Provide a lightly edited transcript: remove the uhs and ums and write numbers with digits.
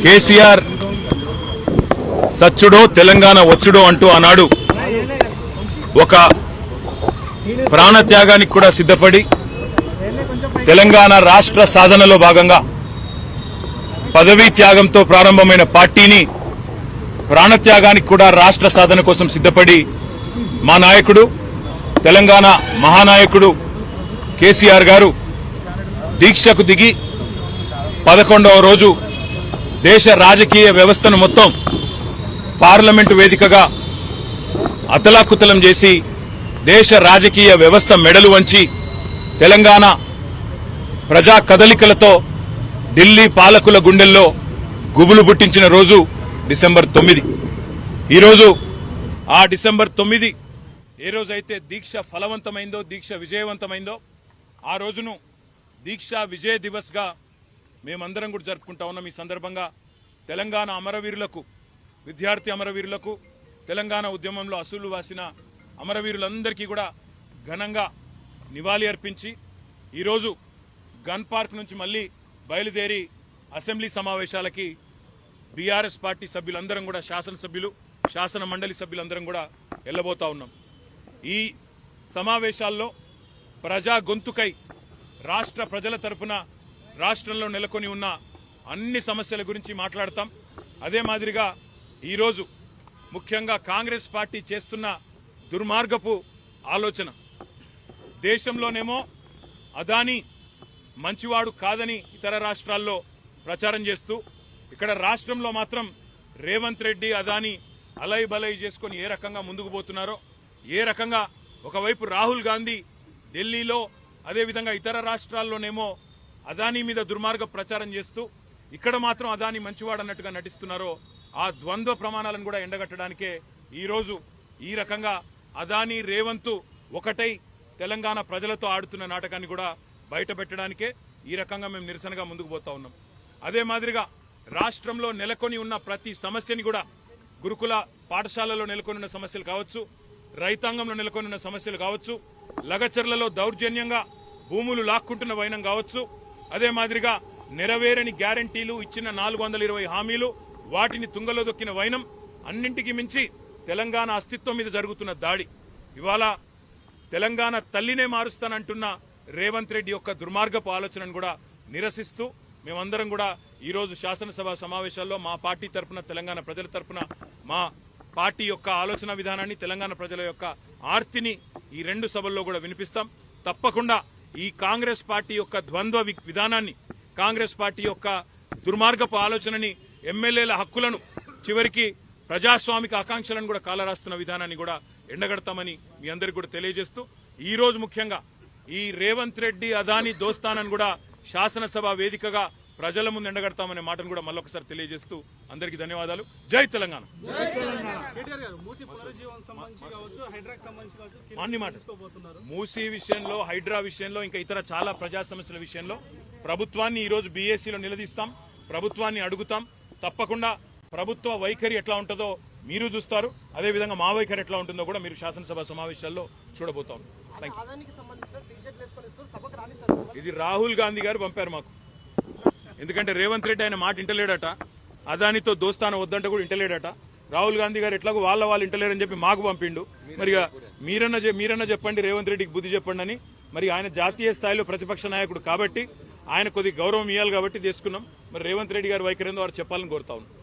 కేసీఆర్ సచ్చుడో తెలంగాణ వచ్చుడో అంటూ ఆనాడు ఒక ప్రాణత్యాగానికి కూడా సిద్ధపడి తెలంగాణ రాష్ట్ర సాధనలో భాగంగా పదవీ త్యాగంతో ప్రారంభమైన పార్టీని ప్రాణత్యాగానికి కూడా రాష్ట్ర సాధన కోసం సిద్ధపడి మా నాయకుడు తెలంగాణ మహానాయకుడు కేసీఆర్ గారు దీక్షకు దిగి 11వ రోజు దేశ రాజకీయ వ్యవస్థను మొత్తం పార్లమెంటు వేదికగా అతలాకుతలం చేసి దేశ రాజకీయ వ్యవస్థ మెడలు వంచి తెలంగాణ ప్రజా కదలికలతో ఢిల్లీ పాలకుల గుండెల్లో గుబులు పుట్టించిన రోజు డిసెంబర్ 9. ఈరోజు ఆ డిసెంబర్ 9 ఏ రోజైతే దీక్ష ఫలవంతమైందో, దీక్ష విజయవంతమైందో ఆ రోజును దీక్షా విజయ దివస్ గా మేమందరం కూడా జరుపుకుంటా ఉన్నాం. ఈ సందర్భంగా తెలంగాణ అమరవీరులకు, విద్యార్థి అమరవీరులకు, తెలంగాణ ఉద్యమంలో అసూలు వాసిన అమరవీరులందరికీ కూడా ఘనంగా నివాళి అర్పించి ఈరోజు గన్ పార్క్ నుంచి మళ్ళీ బయలుదేరి అసెంబ్లీ సమావేశాలకి బీఆర్ఎస్ పార్టీ సభ్యులందరం కూడా, శాసనసభ్యులు, శాసన మండలి సభ్యులందరం కూడా వెళ్లబోతా ఉన్నాం. ఈ సమావేశాల్లో ప్రజా గొంతుకై రాష్ట్ర ప్రజల తరపున రాష్ట్రంలో నెలకొని ఉన్న అన్ని సమస్యల గురించి మాట్లాడతాం. అదే మాదిరిగా ఈరోజు ముఖ్యంగా కాంగ్రెస్ పార్టీ చేస్తున్న దుర్మార్గపు ఆలోచన, దేశంలోనేమో అదానీ మంచివాడు కాదని ఇతర రాష్ట్రాల్లో ప్రచారం చేస్తూ ఇక్కడ రాష్ట్రంలో మాత్రం రేవంత్ రెడ్డి అదానీ అలై బలై చేసుకొని ఏ రకంగా ముందుకు పోతున్నారో, ఏ రకంగా ఒకవైపు రాహుల్ గాంధీ ఢిల్లీలో, అదేవిధంగా ఇతర రాష్ట్రాల్లోనేమో అదానీ మీద దుర్మార్గ ప్రచారం చేస్తూ ఇక్కడ మాత్రం అదానీ మంచివాడు అన్నట్టుగా నటిస్తున్నారో, ఆ ద్వంద్వ ప్రమాణాలను కూడా ఎండగట్టడానికే ఈరోజు ఈ రకంగా అదానీ రేవంత్ ఒకటై తెలంగాణ ప్రజలతో ఆడుతున్న నాటకాన్ని కూడా బయట పెట్టడానికే ఈ రకంగా మేము నిరసనగా ముందుకు పోతా ఉన్నాం. అదే మాదిరిగా రాష్ట్రంలో నెలకొని ఉన్న ప్రతి సమస్యని కూడా, గురుకుల పాఠశాలలో నెలకొని ఉన్న సమస్యలు కావచ్చు, రైతాంగంలో నెలకొని ఉన్న సమస్యలు కావచ్చు, లగచర్లలో దౌర్జన్యంగా భూములు లాక్కుంటున్న వైనం కావచ్చు, అదే మాదిరిగా నెరవేరని గ్యారంటీలు, ఇచ్చిన 420 హామీలు, వాటిని తుంగలో దొక్కిన వైనం, అన్నింటికి మించి తెలంగాణ అస్తిత్వం మీద జరుగుతున్న దాడి, ఇవాళ తెలంగాణ తల్లినే మారుస్తానంటున్న రేవంత్ రెడ్డి యొక్క దుర్మార్గపు ఆలోచనను కూడా నిరసిస్తూ మేమందరం కూడా ఈరోజు శాసనసభ సమావేశాల్లో మా పార్టీ తరఫున, తెలంగాణ ప్రజల తరఫున మా పార్టీ యొక్క ఆలోచన విధానాన్ని, తెలంగాణ ప్రజల యొక్క ఆర్తిని ఈ 2 సభల్లో కూడా వినిపిస్తాం. తప్పకుండా ఈ కాంగ్రెస్ పార్టీ యొక్క ద్వంద్వ విధానాన్ని, కాంగ్రెస్ పార్టీ యొక్క దుర్మార్గపు ఆలోచనని, ఎమ్మెల్యేల హక్కులను, చివరికి ప్రజాస్వామిక ఆకాంక్షలను కూడా కాలరాస్తున్న విధానాన్ని కూడా ఎండగడతామని మీ అందరికీ కూడా తెలియజేస్తూ, ఈ రోజు ముఖ్యంగా ఈ రేవంత్ రెడ్డి అదానీ దోస్తానని కూడా శాసనసభ వేదికగా ప్రజల ముందు ఎండగడతామనే మాటను కూడా మళ్ళొకసారి తెలియజేస్తూ అందరికీ ధన్యవాదాలు. జై తెలంగాణ. అన్ని మాట మూసీ విషయంలో, హైడ్రా విషయంలో, ఇంకా ఇతర చాలా ప్రజా సమస్యల విషయంలో ప్రభుత్వాన్ని ఈరోజు బీఏసీలో నిలదీస్తాం, ప్రభుత్వాన్ని అడుగుతాం. తప్పకుండా ప్రభుత్వ వైఖరి ఎట్లా ఉంటుందో మీరు చూస్తారు, అదేవిధంగా మా వైఖరి ఎట్లా ఉంటుందో కూడా మీరు శాసనసభ సమావేశాల్లో చూడబోతాం. ఇది రాహుల్ గాంధీ గారు పంపారు మాకు, ఎందుకంటే రేవంత్ రెడ్డి ఆయన మాట ఇంటలేడట, అదానితో దోస్తాన వద్దంటే కూడా ఇంటలేడట. రాహుల్ గాంధీ గారు ఎట్లాగో వాళ్ళు ఇంటలేరని చెప్పి మాకు పంపిండు. మరి మీరన్నా చెప్పండి, రేవంత్ రెడ్డికి బుద్ధి చెప్పండి అని. మరి ఆయన జాతీయ స్థాయిలో ప్రతిపక్ష నాయకుడు కాబట్టి ఆయన కొద్ది గౌరవం ఇవ్వాలి కాబట్టి తీసుకున్నాం. మరి రేవంత్ రెడ్డి గారి వైఖరి ఏందో వారు చెప్పాలని కోరుతా ఉన్నాం.